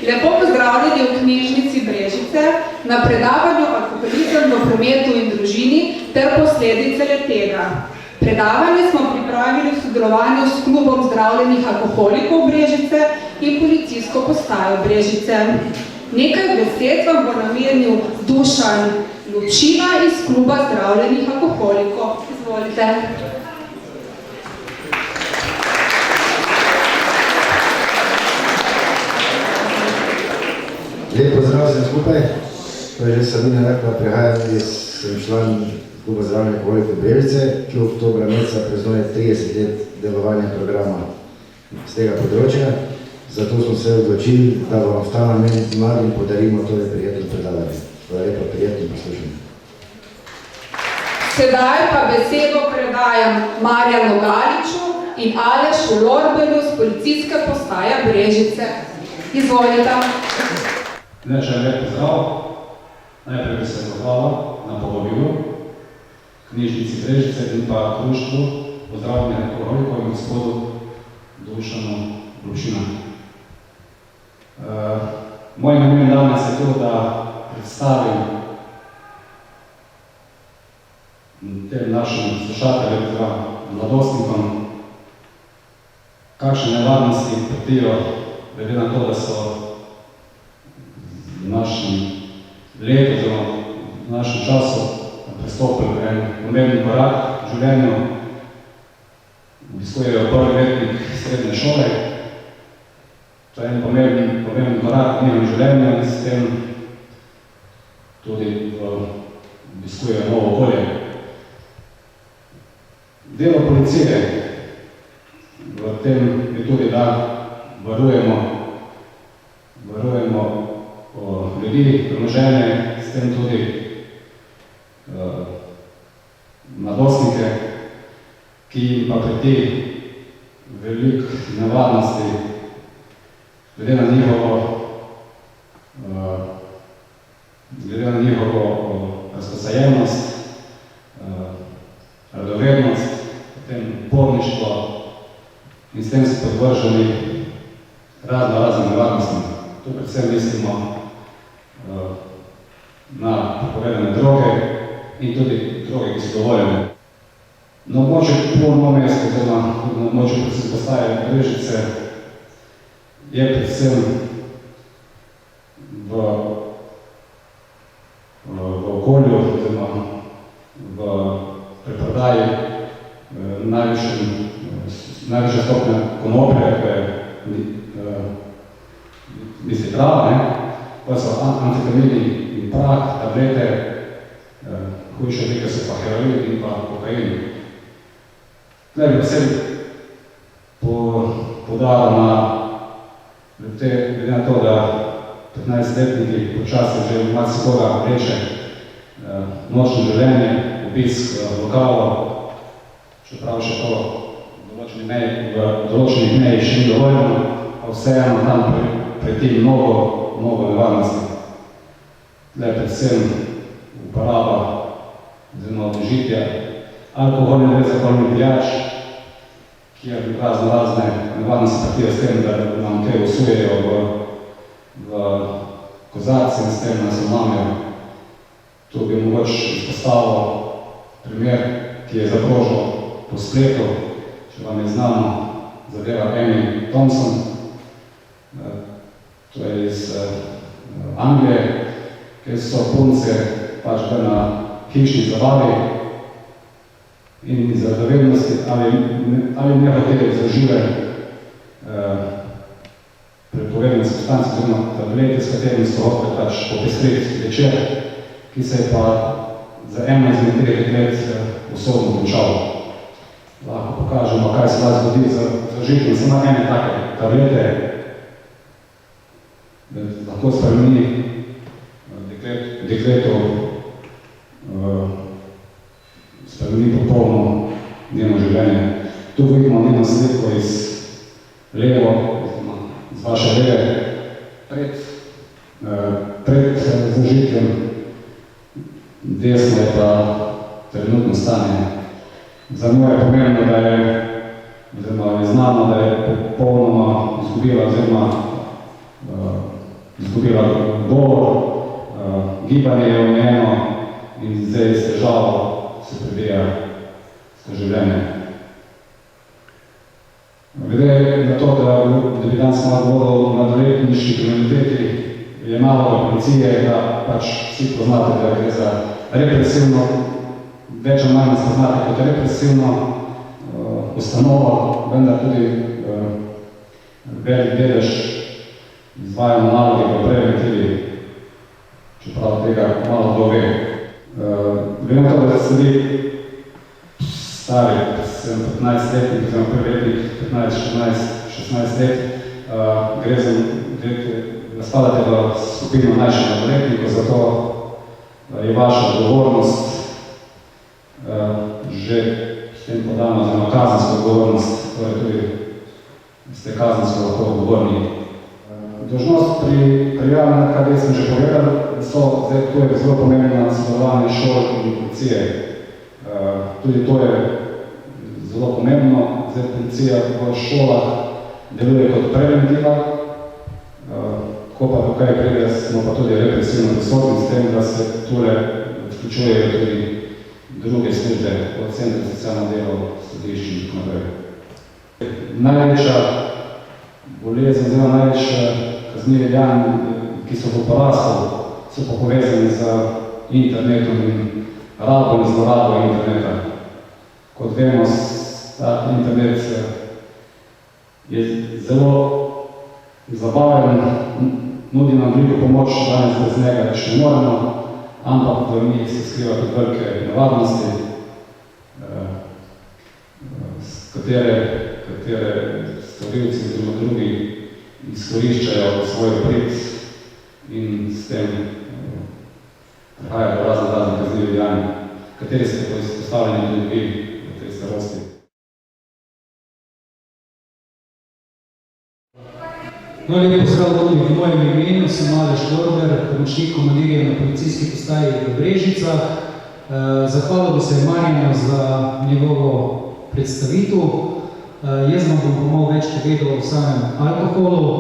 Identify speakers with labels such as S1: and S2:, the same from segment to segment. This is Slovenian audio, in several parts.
S1: Lepo pozdravljeni v knjižnici Brežice na predavanju Alkoholizem v prometu in družini ter posledice le-tega. Predavanje smo pripravili v sodelovanju s klubom zdravljenih alkoholikov Brežice in policijsko postajo Brežice. Nekaj besed vam bo namenil Dušan Lupšina iz kluba zdravljenih alkoholikov. Izvolite.
S2: Lep pozdrav vsem skupaj. To je že Sabina rekla, prihajam sem član kluba zdravljenih alkoholikov Brežice, ki v oktobra meseca praznuje 30 let delovanja programa z tega področja. Zato smo se odločili, da vam v ta namen mladim podarimo tole prijetno predavanje. Hvala lepa, prijetno poslušanje.
S1: Sedaj pa besedo predajam Marjanu Galiču in Alešu Lorbelu z policijske postaje Brežice. Izvolite.
S3: Še lep pozdrav. Najprej bi se zahvalil na povabilu knjižnici Brežice in pa društvu pozdravljenih alkoholikov in gospodu Dušanu Lupšina. Moj namen danes je to, da predstavim tem našim slušateljem oziroma mladostnikom, kakšne nevarnosti trpijo, glede na to, da so v našem letu oziroma v našem času pristopili v en pomembni korak v življenju, obiskujejo prvi letnik srednje šole. To je en pomemben korak v njihovem življenju in s tem tudi obiskujejo novo okolje. Delo policije v tem je tudi, da varujemo ljudi, premoženje, s tem tudi mladostnike, ki jim pa preti veliko nevarnosti glede na njihovo razposajemnost, radovednost, potem uporništvo in s tem so podvrženi raznim nevarnostim. Tu predvsem mislimo na prepovedane droge in tudi droge, ki so dovoljene. Na območju Polno mesto, oziroma na območju policijske postaje Brežice, je predvsem v okolju, oziroma v preprodaji najvišja stopnja konoplje, ki je misli trava, pa so amfetamini in prah, tablete, hujše oblike so pa heroin in pa kokain. Tukaj bi posebej poudaril glede na to, da 15-letniki počasi že marsikoga vleče nočno življenje, obisk lokalov, čeprav še to v določenih mejih še ni dovoljeno, pa vseeno tam preti mnogo nevarnosti. Tukaj predvsem uporaba oziroma užitja alkoholne brezalkoholnih pijač, kjer razne nevarnosti pretijo s tem, da nam te usujejo v kozarce in s tem nas omamijo. Tu bi mogoče izpostavil primer, ki je zaprožil po spletu, če vam je znano, zadeva Amy Thompson. To je iz Anglije, kjer so punce pač bile na hišni zabavi in iz radovednosti ali ne hoteli zaživeti prepovedane substance oziroma tablete, s katerimi so hoteli pač popestriti večer, ki se je pa za eno izmed 3 let usodno končalo. Lahko pokažemo, kaj se lahko zgodi za zažitjem samo ene take tablete, da lahko spremeni dekleto spremeni popolno njeno življenje. Tu vidimo njeno sliko iz levo, iz vaše leve, pred zažitjem, desno je pa trenutno stanje. Za njo je pomembno, da je znano, da je popolnoma izgubila oziroma izgubila govor, gibanje je omejeno in zdaj s težavo se prebija skozi življenje. Glede na to, da bi danes malo govoril o mladoletniški kriminaliteti, je malo policije, da pač vsi poznate, da gre za represivno, več ali manj spoznate kot represivno ustanovo, vendar tudi velik delež izvajamo naloge v preventivi, čeprav tega malo kdo ve. Glede na to, da ste vi stari, sem 15-letnik, oziroma prvi 15-16 let, gre za, da spadate v skupino mlajših mladoletnikov, zato je vaša odgovornost že s tem podano, oziroma kazensko odgovornost, torej tudi ste kazensko lahko odgovorni. Dolžnost pri prijavi, kar sem že povedal, so, zdaj to je zelo pomembno sodelovanje šol in policije. Tudi to je zelo pomembno, zdaj policija v šolah deluje kot preventiva, ko pa tukaj pride, smo pa tudi represivno prisotni s tem, da se tule vključujejo tudi druge službe, od centra za socialno delo, sodišč in tako naprej. Največja bolezen, oziroma največja kaznive dejanja, ki so v porastu, so pa povezani z internetom in rabo in zlorabo interneta. Kot vemo, ta internet je zelo zabaven, nudi nam veliko pomoč, danes brez njega več ne moremo, ampak v njih se skriva tudi velike nevarnosti, katere storilci oziroma drugi izkoriščajo svoj prid in s tem prihaja do raznih kaznivih dejanj, kateri ste pa izpostavljeni tudi vi v tej starosti.
S4: No, lep pozdrav tudi v mojem imenu, sem Aleš Gorber, pomočnik komandirja na policijski postaji v Brežicah. Zahvalil bi se Marjanu za njegovo predstavitev. Jaz vam bom malo več povedal o samem alkoholu.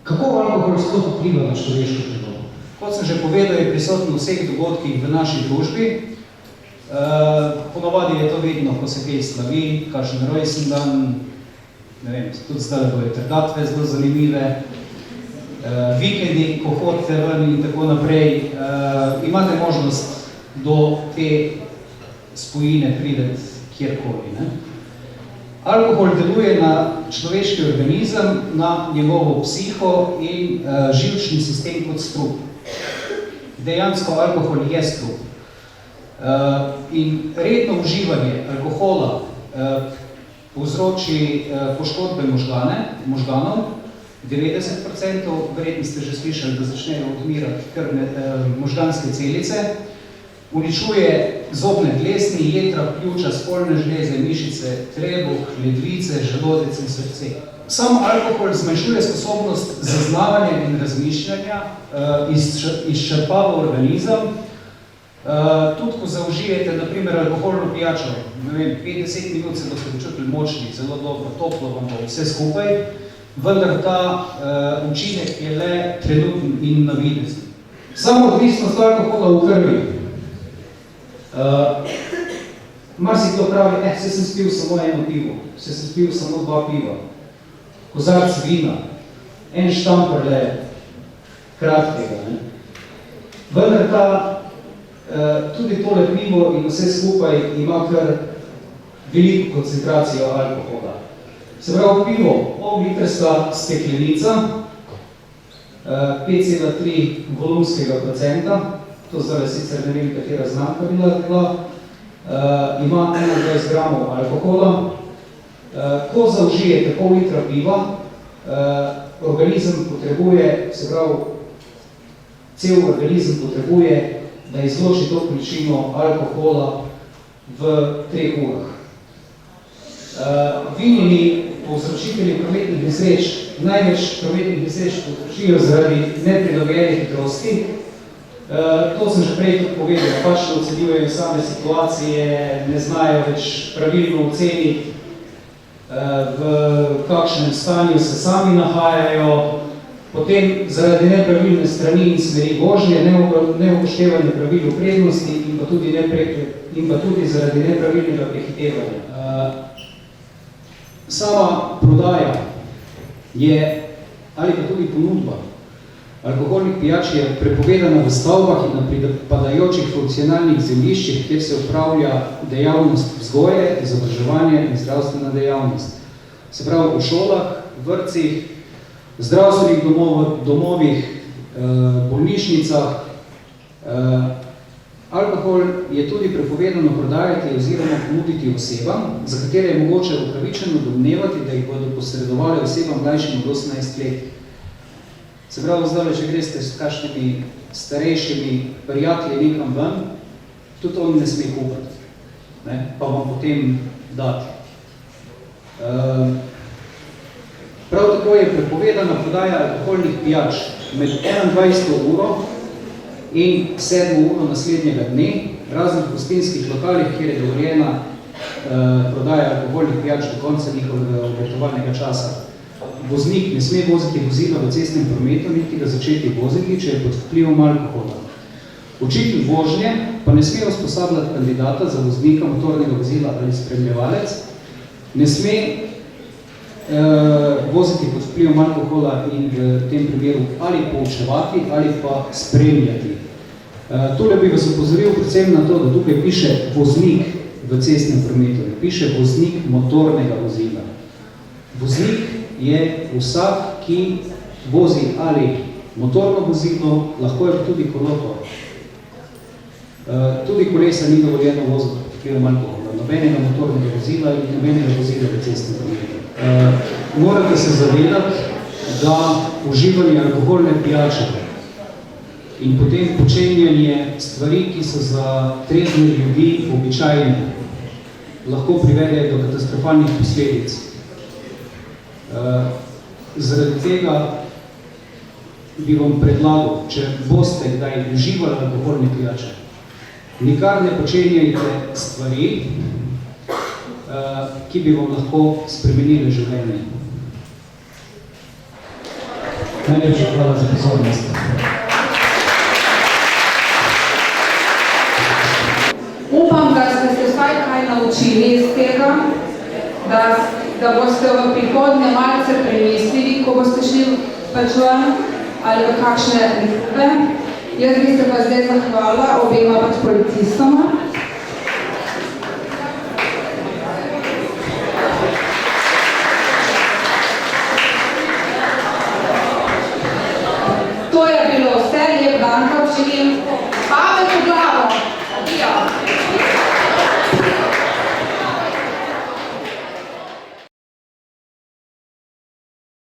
S4: Kako alkohol sploh vpliva na človeško telo? Kot sem že povedal, je prisoten v vseh dogodkih v naši družbi. Ponavadi je to vidno, ko se kaj slavi, kakšen rojstendan, ne vem, tudi zdaj bojo trgatve zelo zanimive, vikendi, ko hodite ven in tako naprej, imate možnost do te spojine prideti kjerkoli. Alkohol deluje na človeški organizem, na njegovo psiho in živčni sistem kot strup. Dejansko alkohol je strup. In redno uživanje alkohola povzroči poškodbe možganov, 90%, verjetno ste že slišali, da začnejo odmirati krvne možganske celice, uničuje zobne dlesni, jetra, pljuča, spolne žleze, mišice, trebuh, ledvice, želodec in srce. Sam alkohol zmanjšuje sposobnost zaznavanja in razmišljanja, izčrpava organizem. Tudi ko zaužijete, na primer, alkoholno pijačo, 5-10 minut se boste počutili močni, zelo dobro, toplo vam bo vse skupaj, vendar ta učinek je le trenutni in navidezni. Samo odvisnost alkohola v krvi. Marsikdo pravi, se sem spil samo eno pivo, se sem spil samo 2 piva, kozarc vina, en štamperle kratkega. Vendar tudi tole pivo in vse skupaj ima kar veliko koncentracijo alkohola. Se pravi, pivo, pol-litrska steklenica, 5,3 volumskega procenta, to zdaj sicer ne vem, katera znamka bila, ima 21 gramov alkohola. Ko zaužijete pol litra piva, organizem potrebuje, se pravi, cel organizem potrebuje, da izloči to količino alkohola v 3 urah. Vinjeni povzročitelji prometnih nesreč, največ prometnih nesreč povzročijo zaradi neprilagojenih hitrosti. To sem že prej tudi povedal, napačno ocenjujejo same situacije, ne znajo več pravilno oceniti, v kakšnem stanju se sami nahajajo, Potem zaradi nepravilne strani in smeri vožnje, neupoštevanje pravil prednosti in pa tudi zaradi nepravilnega prehitevanja. Sama prodaja je, ali pa tudi ponudba alkoholnih pijač je prepovedana v stavbah in na pripadajočih funkcionalnih zemljiščih, kjer se upravlja dejavnost vzgoje, izobraževanje in zdravstvena dejavnost. Se pravi v šolah, vrtcih, zdravstvenih domovih, bolnišnicah. Alkohol je tudi prepovedano prodajati oziroma ponuditi osebam, za katere je mogoče upravičeno domnevati, da jih bodo posredovali osebam mlajšim od 18 let. Se pravi, zdaj, če greste s kakšnimi starejšimi prijatelji nekam ven, tudi on ne sme kupiti, pa vam potem dati. Prav tako je prepovedana prodaja alkoholnih pijač med 21. uro in 7. uro naslednjega dne, razen v gostinskih lokalih, kjer je dovoljena prodaja alkoholnih pijač do konca njihovega obratovalnega časa. Voznik ne sme voziti vozila v cestnem prometu, niti ga začeti voziti, če je pod vplivom alkohola. Učitelj vožnje pa ne sme usposabljati kandidata za voznika motornega vozila ali spremljevalec, ne sme voziti pod vplivom alkohola in v tem primeru ali poučevati ali pa spremljati. Tole bi vas opozoril predvsem na to, da tukaj piše voznik v cestnem prometu, piše voznik motornega vozila. Voznik je vsak, ki vozi ali motorno vozilo, lahko je tudi kolo. Tudi kolesa ni dovoljeno voziti pod vplivom alkohola, nobenega motornega vozila in nobenega vozila v cestnem prometu. Morate se zavedati, da uživanje alkoholne pijače in potem počenjanje stvari, ki so za trezne ljudi običajne, lahko privede do katastrofalnih posledic. Zaradi tega bi vam predlagal, če boste kdaj uživali alkoholne pijače, nikar ne počenjajte stvari, ki bi vam lahko spremenile življenje. Najlepša hvala za pozornost.
S1: Upam, da ste se vsaj kaj naučili iz tega, da boste v prihodnje malce premislili, ko boste šli pač ven ali v kakšne izbe. Jaz bi se pa zdaj zahvala obema pač policistoma. To je bilo vse, lep dan, pa želim pamet v glavi.